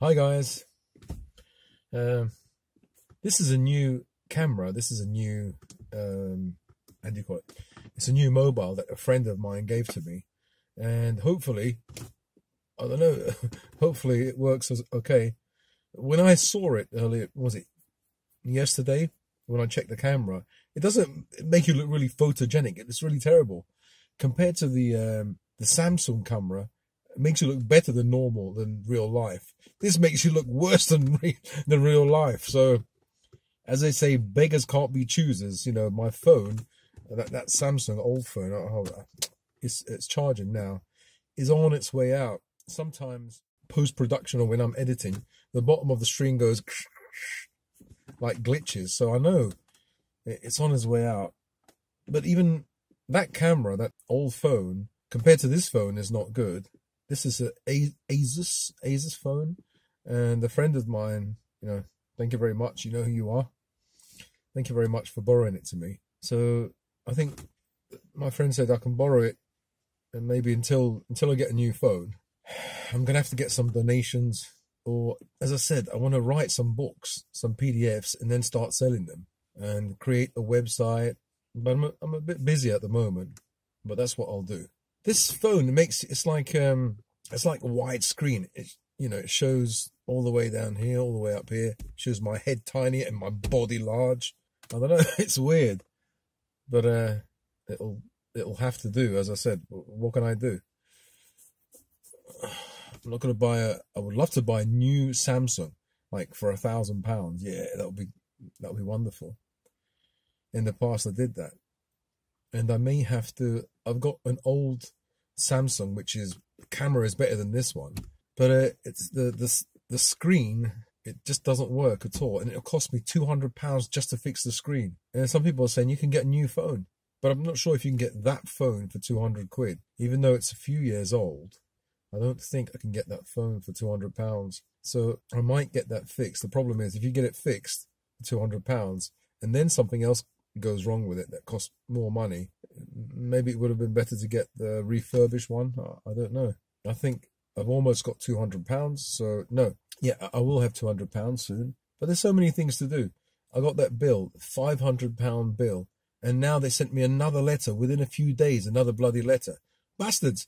Hi guys. Um, this is a new camera. This is a new how do you call it? It's a new mobile that a friend of mine gave to me, and hopefully, I don't know. Hopefully, it works as okay. When I saw it earlier, was it yesterday? When I checked the camera, it doesn't make you look really photogenic. It's really terrible compared to the Samsung camera. It makes you look better than normal than real life. This makes you look worse than real life. So, as they say, beggars can't be choosers. You know, my phone, that Samsung old phone, it's charging now, is on its way out. Sometimes post production or when I'm editing, the bottom of the screen goes like glitches. So I know it's on its way out. But even that camera, that old phone, compared to this phone, is not good. This is a Asus phone, and a friend of mine, thank you very much. You know who you are. Thank you very much for borrowing it to me. So I think my friend said I can borrow it, and maybe until I get a new phone, I'm gonna have to get some donations, or as I said, I want to write some books, some PDFs, and then start selling them and create a website. But I'm a bit busy at the moment, but that's what I'll do. This phone it's like widescreen. It shows all the way down here, all the way up here. It shows my head tiny and my body large. I don't know. It's weird, but it'll have to do. As I said, what can I do? I'm not gonna buy I would love to buy a new Samsung, like for £1,000. Yeah, that would be wonderful. In the past, I did that, and I may have to. I've got an old Samsung, which is camera is better than this one, but it's the screen. It just doesn't work at all, and it'll cost me £200 just to fix the screen. And some people are saying you can get a new phone, but I'm not sure if you can get that phone for 200 quid, even though it's a few years old. I don't think I can get that phone for £200. So I might get that fixed. The problem is if you get it fixed for £200 and then something else goes wrong with it that costs more money, maybe it would have been better to get the refurbished one. I don't know. I think I've almost got £200. So no, yeah, I will have £200 soon. But there's so many things to do. I got that bill, £500 bill, and now they sent me another letter within a few days, another bloody letter. Bastards.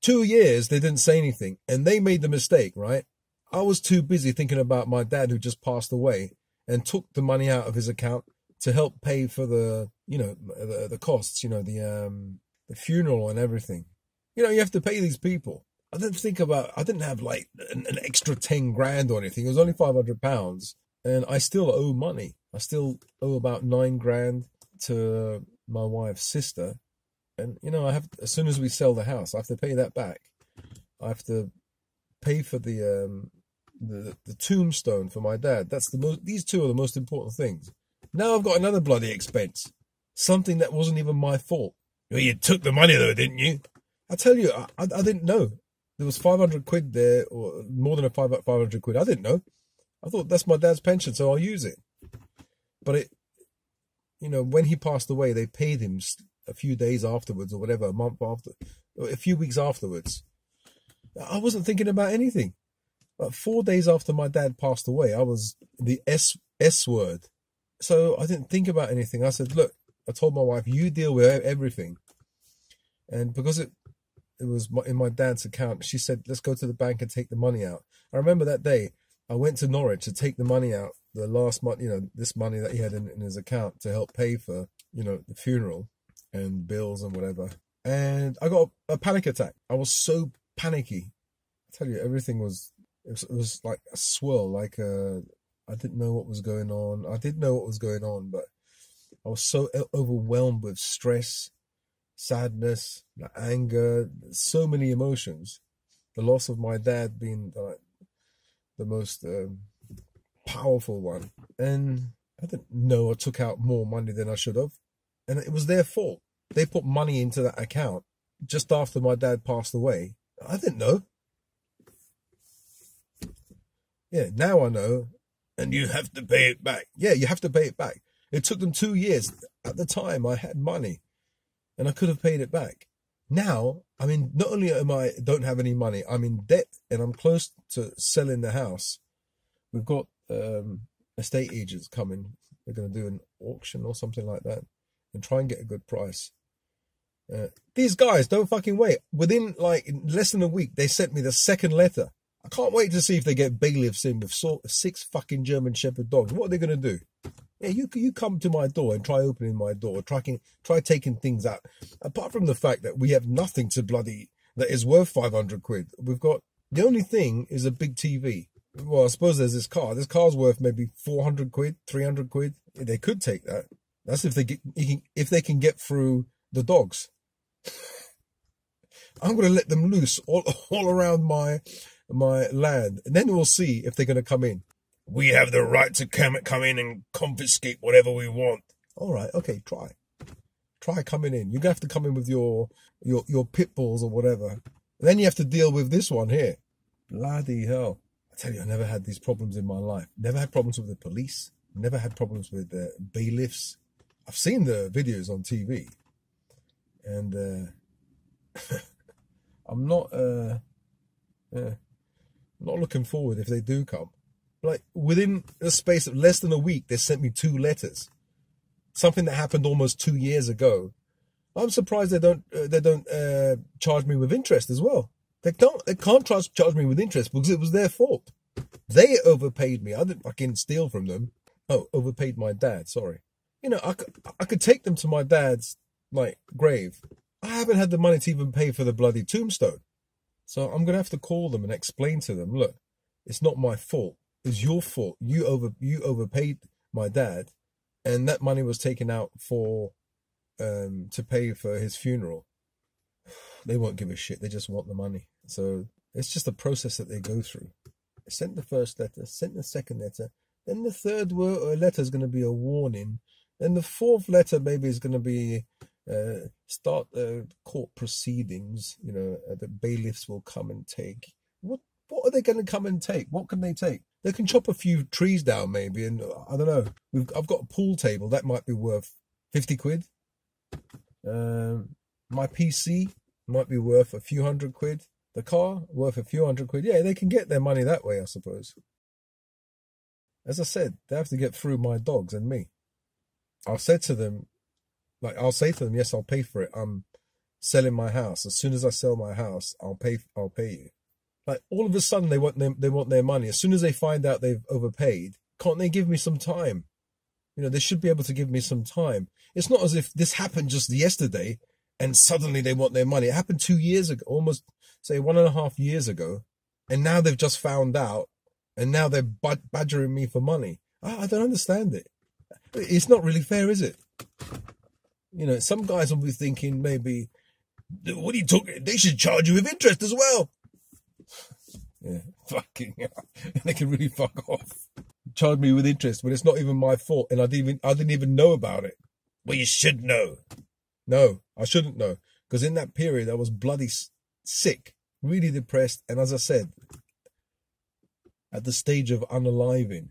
2 years they didn't say anything, and they made the mistake, right? I was too busy thinking about my dad who just passed away and took the money out of his account to help pay for the costs, the funeral and everything. You have to pay these people. I didn't have like an extra 10 grand or anything. It was only £500, and I still owe money. I still owe about 9 grand to my wife's sister. And I have, as soon as we sell the house, I have to pay that back. I have to pay for the tombstone for my dad. These two are the most important things. Now I've got another bloody expense, something that wasn't even my fault. Well, you took the money though, didn't you? I tell you, I didn't know there was 500 quid there, or more than 500 quid. I didn't know. I thought that's my dad's pension, so I'll use it. But when he passed away, they paid him a few days afterwards, or whatever, a month after, or a few weeks afterwards. I wasn't thinking about anything. But 4 days after my dad passed away, I was the S word. So I didn't think about anything. I said, look, I told my wife, you deal with everything. And because it was in my dad's account, she said, let's go to the bank and take the money out. I remember that day, I went to Norwich to take the money out, the last month, this money that he had in his account to help pay for, the funeral and bills and whatever. And I got a panic attack. I was so panicky. I tell you, everything it was like a swirl, like I didn't know what was going on. I did know what was going on, but I was so overwhelmed with stress, sadness, anger, so many emotions. The loss of my dad being the most powerful one. And I didn't know I took out more money than I should have. And it was their fault. They put money into that account just after my dad passed away. I didn't know. Yeah, now I know. And you have to pay it back. Yeah, you have to pay it back. It took them 2 years. At the time, I had money, and I could have paid it back. Now, I mean, not only don't have any money, I'm in debt and I'm close to selling the house. We've got estate agents coming. They're going to do an auction or something like that and try and get a good price. These guys don't fucking wait. Within like less than a week, they sent me the second letter. I can't wait to see if they get bailiffs in with 6 fucking German Shepherd dogs. What are they going to do? Yeah, you come to my door and try opening my door, try taking things out. Apart from the fact that we have nothing to bloody that is worth 500 quid. We've got the only thing is a big TV. Well, I suppose there's this car. This car's worth maybe 400 quid, 300 quid. They could take that. That's if they can get through the dogs. I'm going to let them loose all around my land, and then we'll see if they're going to come in. We have the right to come in and confiscate whatever we want. All right, okay, try coming in. You're gonna have to come in with your pit bulls or whatever. And then you have to deal with this one here. Bloody hell! I tell you, I never had these problems in my life. Never had problems with the police. Never had problems with the bailiffs. I've seen the videos on TV, and I'm not looking forward if they do come. Like within the space of less than a week, they sent me 2 letters. Something that happened almost 2 years ago. I'm surprised they don't charge me with interest as well. They can't charge me with interest because it was their fault. They overpaid me. I didn't fucking steal from them. Oh, overpaid my dad. Sorry. You know, I could take them to my dad's like grave. I haven't had the money to even pay for the bloody tombstone. So I'm gonna have to call them and explain to them, look, it's not my fault. It's your fault. You overpaid my dad, and that money was taken out for to pay for his funeral. They won't give a shit. They just want the money. So it's just a process that they go through. I sent the first letter, sent the second letter, then the third letter is going to be a warning. Then the 4th letter maybe is going to be start court proceedings. You know, the bailiffs will come and take. What are they going to come and take? What can they take? They can chop a few trees down maybe, and I don't know. I've got a pool table that might be worth 50 quid. My PC might be worth a few hundred quid. The car worth a few hundred quid. Yeah, they can get their money that way, I suppose. As I said, they have to get through my dogs and me. I'll say to them, yes, I'll pay for it. I'm selling my house. As soon as I sell my house, I'll pay you. Like all of a sudden they want their money. As soon as they find out they've overpaid, can't they give me some time? You know, they should be able to give me some time. It's not as if this happened just yesterday and suddenly they want their money. It happened 2 years ago, almost say 1.5 years ago. And now they've just found out and now they're badgering me for money. I don't understand it. It's not really fair, is it? You know, some guys will be thinking maybe, what are you talking? They should charge you with interest as well. Yeah, fucking hell. They can really fuck off. Charge me with interest when it's not even my fault and I didn't even know about it. Well, you should know. No, I shouldn't know. Because in that period, I was bloody sick, really depressed. And as I said, at the stage of unaliving,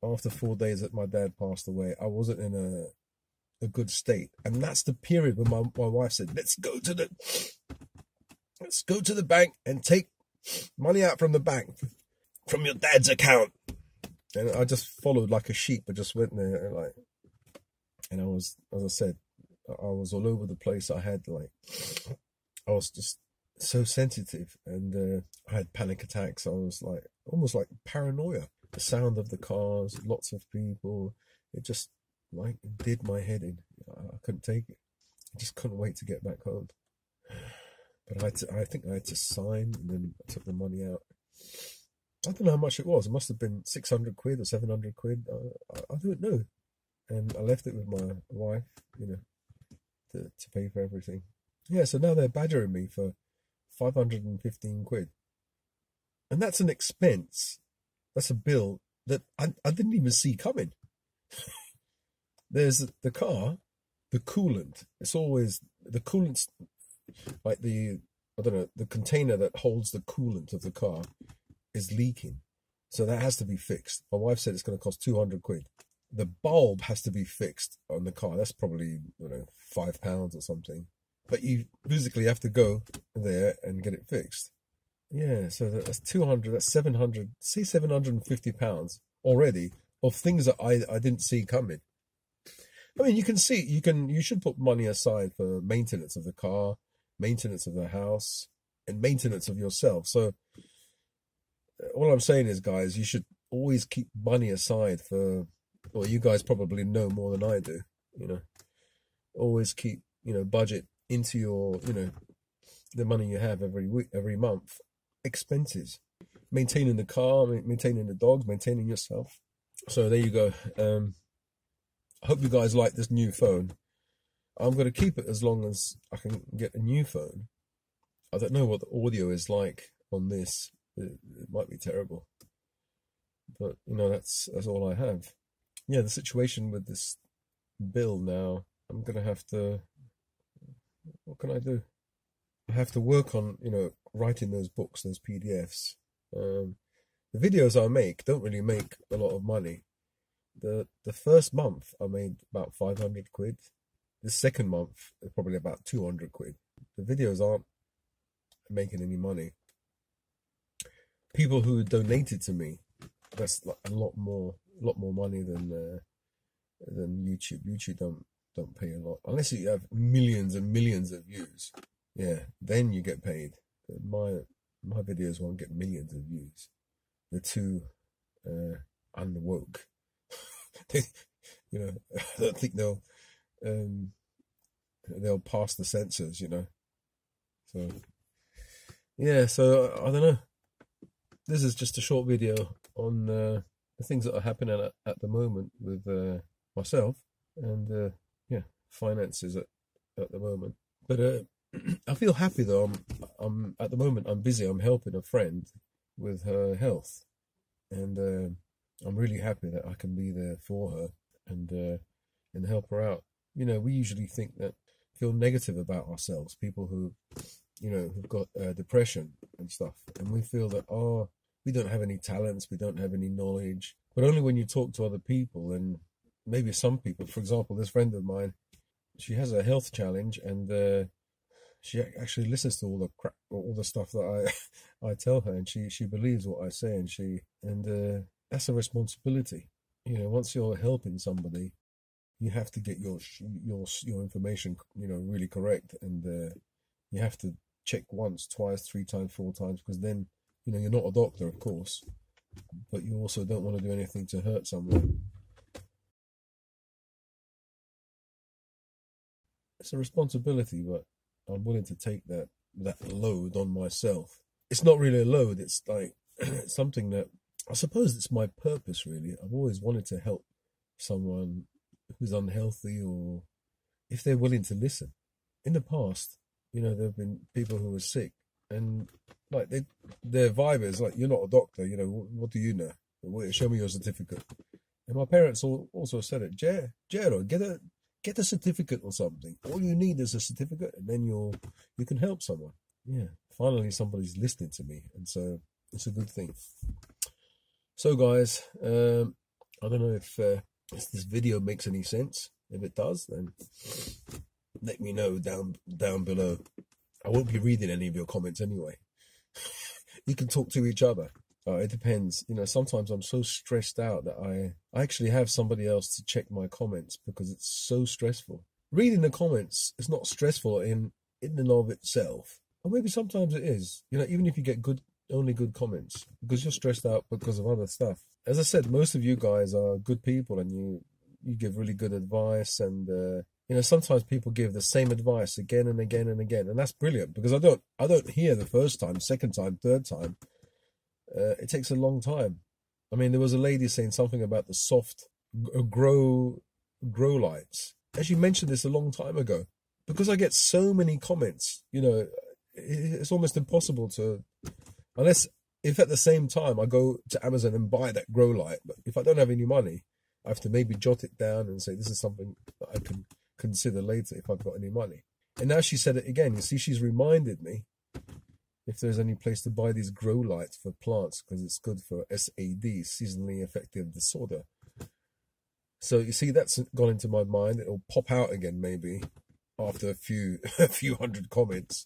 after 4 days that my dad passed away, I wasn't in a good state. And that's the period when my wife said, let's go to the bank and take money out from the bank, from your dad's account. And I just followed like a sheep. I just went there and I was, as I said, I was all over the place. I was just so sensitive and I had panic attacks. I was like, almost like paranoia. The sound of the cars, lots of people, it just like did my head in. I couldn't take it. I just couldn't wait to get back home. But I think I had to sign and then I took the money out. I don't know how much it was. It must have been 600 quid or 700 quid. I don't know. And I left it with my wife, you know, to pay for everything. Yeah, so now they're badgering me for 515 quid. And that's an expense. That's a bill that I didn't even see coming. There's the car, the coolant. It's always the coolant's like the container that holds the coolant of the car is leaking. So that has to be fixed. My wife said it's going to cost 200 quid. The bulb has to be fixed on the car. That's probably, £5 or something. but you physically have to go there and get it fixed. Yeah, so that's 200, that's 700, say £750 already of things that I didn't see coming. I mean, you should put money aside for maintenance of the car, maintenance of the house, and maintenance of yourself. So all I'm saying is, guys, you should always keep money aside for, well, you guys probably know more than I do, always keep, budget into your, the money you have every week, every month, expenses, maintaining the car, maintaining the dogs, maintaining yourself. So there you go. I hope you guys like this new phone. I'm going to keep it as long as I can get a new phone. I don't know what the audio is like on this. It might be terrible. But, that's all I have. Yeah, the situation with this bill now, I'm going to have to... What can I do? I have to work on, writing those books, those PDFs. The videos I make don't really make a lot of money. The first month I made about 500 quid. The second month probably about 200 quid. The videos aren't making any money. People who donated to me, that's like a lot more money than YouTube. YouTube don't pay a lot unless you have millions and millions of views. Yeah, then you get paid. My videos won't get millions of views. They're too unwoke. I don't think they'll pass the censors, So yeah, so I don't know. This is just a short video on the things that are happening at the moment with myself and yeah, finances at the moment. But I feel happy though. I'm at the moment I'm busy. I'm helping a friend with her health, and I'm really happy that I can be there for her and help her out. We usually feel negative about ourselves, people who who've got depression and stuff, and we feel that we don't have any talents, we don't have any knowledge. But only when you talk to other people, and maybe some people, for example, this friend of mine, she has a health challenge, and she actually listens to all the stuff that I tell her, and she believes what I say, and that's a responsibility. Once you're helping somebody, you have to get your information really correct, and you have to check once, twice, 3 times, 4 times, because then you're not a doctor, of course, but you also don't want to do anything to hurt someone. It's a responsibility, but I'm willing to take that load on myself. It's not really a load. It's like something that I suppose it's my purpose, really. I've always wanted to help someone who's unhealthy, or if they're willing to listen. In the past, there have been people who were sick, and like their vibe is like, you're not a doctor, what do you know? Show me your certificate. And my parents also said it, Jero, get a certificate or something. All you need is a certificate, and then you can help someone. Yeah, finally somebody's listening to me, and so it's a good thing. So guys, I don't know if this video makes any sense. If it does, then let me know down below. I won't be reading any of your comments anyway. You can talk to each other. It depends. Sometimes I'm so stressed out that I actually have somebody else to check my comments because it's so stressful. Reading the comments is not stressful in and of itself. Or maybe sometimes it is. Even if you get only good comments, because you're stressed out because of other stuff. As I said, most of you guys are good people, and you give really good advice, and sometimes people give the same advice again and again and again, and that's brilliant, because I don't hear the first time, second time, third time. It takes a long time. I mean, there was a lady saying something about the soft grow lights. And she mentioned this a long time ago. Because I get so many comments, it's almost impossible to, if at the same time I go to Amazon and buy that grow light, but if I don't have any money, I have to maybe jot it down and say, this is something that I can consider later if I've got any money. And now she said it again. You see, she's reminded me if there's any place to buy these grow lights for plants, because it's good for SAD, seasonally affective disorder. So you see, that's gone into my mind. It'll pop out again maybe after a few a few hundred comments.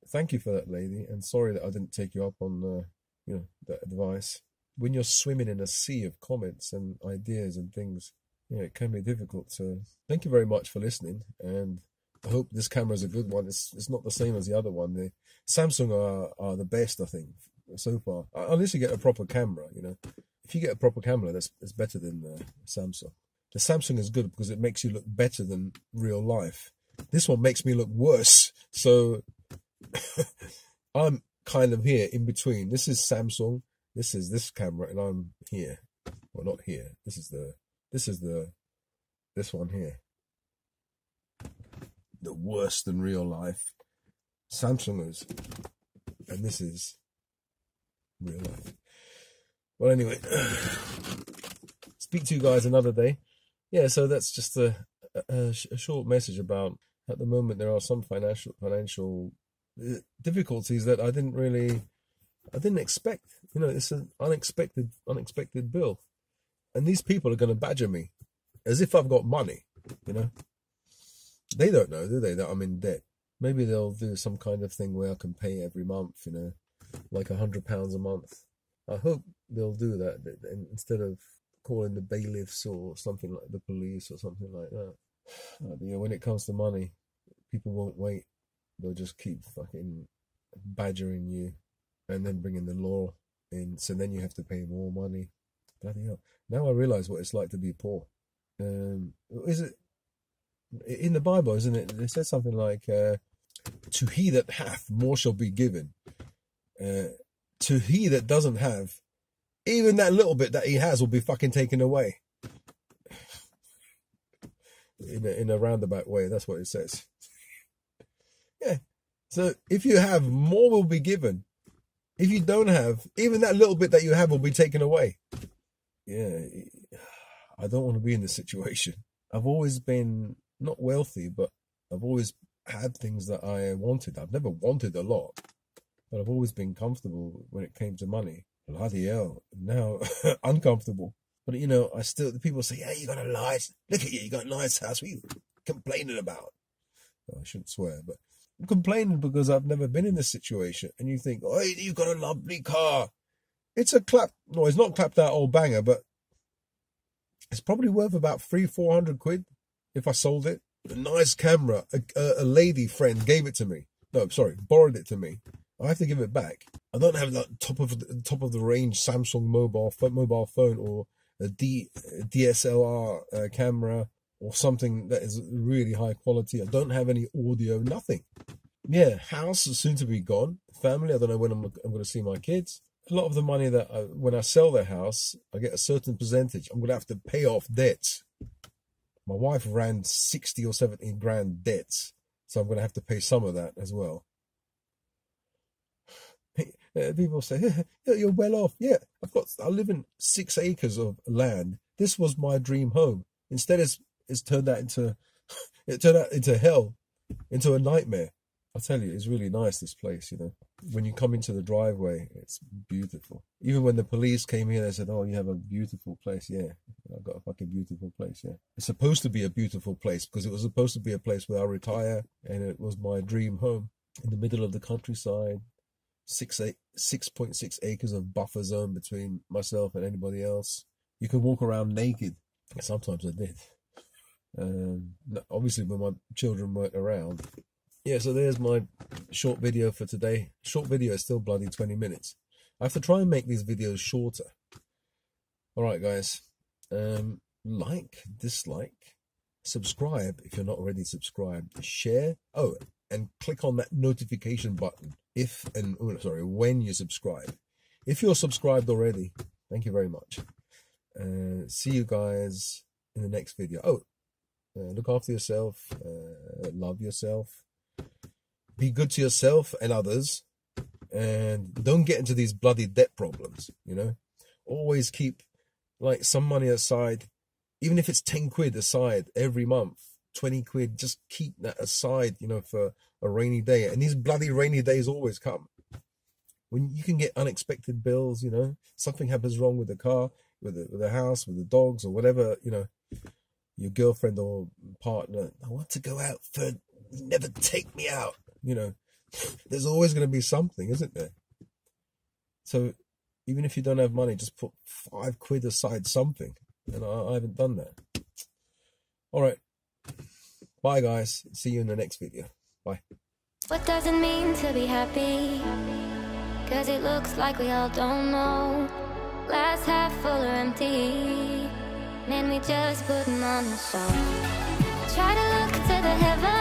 Thank you for that, lady, and sorry that I didn't take you up on that advice. When you're swimming in a sea of comments and ideas and things, it can be difficult. So thank you very much for listening, and I hope this camera is a good one. It's not the same as the other one. The Samsung are the best, I think, so far. Unless you get a proper camera, If you get a proper camera, it's better than the Samsung. The Samsung is good because it makes you look better than real life. This one makes me look worse. So I'm kind of here in between. This is Samsung. This is this camera, and I'm here. Well, not here. This one here. The worse than real life. Samsung is, and this is real life. Well, anyway, speak to you guys another day. Yeah, so that's just a short message about, at the moment, there are some financial difficulties that I didn't expect. It's an unexpected bill. And these people are going to badger me as if I've got money, They don't know, do they, that I'm in debt? Maybe they'll do some kind of thing where I can pay every month, like £100 a month. I hope they'll do that instead of calling the bailiffs or something like the police or something like that. When it comes to money, people won't wait. They'll just keep fucking badgering you and then bringing the law in. So then you have to pay more money. Bloody hell. Now I realize what it's like to be poor. Is it in the Bible, isn't it? It says something like, to he that hath, more shall be given. To he that doesn't have, even that little bit that he has will be fucking taken away. In a roundabout way, that's what it says. Yeah. So if you have, more will be given. If you don't have, even that little bit that you have will be taken away. Yeah. I don't want to be in this situation. I've always been not wealthy, but I've always had things that I wanted. I've never wanted a lot, but I've always been comfortable when it came to money. Bloody hell. Now, uncomfortable. But, the people say, yeah, you got a nice, look at you, you got a nice house. What are you complaining about? Well, I shouldn't swear, but I'm complaining because I've never been in this situation. And you think, oh, you got a lovely car. It's it's not clapped out old banger, but it's probably worth about 300-400 quid if I sold it. A nice camera. A lady friend gave it to me. No, sorry, borrowed it to me. I have to give it back. I don't have that top of the range Samsung mobile phone or a DSLR camera or something that is really high quality. I don't have any audio, nothing. Yeah, house is soon to be gone. Family, I don't know when I'm going to see my kids. A lot of the money that when I sell the house, I get a certain percentage. I'm going to have to pay off debts. My wife ran 60 or 70 grand debts, so I'm going to have to pay some of that as well. People say, yeah, you're well off. Yeah, I live in 6 acres of land. This was my dream home. Instead, it's turned out into hell, into a nightmare. I tell you, it's really nice, this place, When you come into the driveway, it's beautiful. Even when the police came here, they said, oh, you have a beautiful place. Yeah, I've got a fucking beautiful place, yeah. It's supposed to be a beautiful place because it was supposed to be a place where I retire, and it was my dream home in the middle of the countryside. 6.6 acres of buffer zone between myself and anybody else. You can walk around naked. Sometimes I did. Obviously when my children weren't around. Yeah, so there's my short video for today. Short video is still bloody 20 minutes. I have to try and make these videos shorter. Alright guys. Like, dislike, subscribe if you're not already subscribed, share, and click on that notification button when you subscribe. If you're subscribed already, thank you very much. See you guys in the next video. Look after yourself, love yourself, be good to yourself and others, and don't get into these bloody debt problems. Always keep like some money aside, even if it's 10 quid aside every month, 20 quid, just keep that aside, for a rainy day. And these bloody rainy days always come. When you can get unexpected bills, something happens wrong with the car, with the house, with the dogs or whatever, your girlfriend or partner, I want to go out for You never take me out. You know, there's always going to be something, isn't there? So even if you don't have money, just put £5 aside something. And I haven't done that. All right. Bye, guys. See you in the next video. Bye. What does it mean to be happy? 'Cause it looks like we all don't know. Glass half full or empty. Man, we just putting on the show. Try to look to the heavens.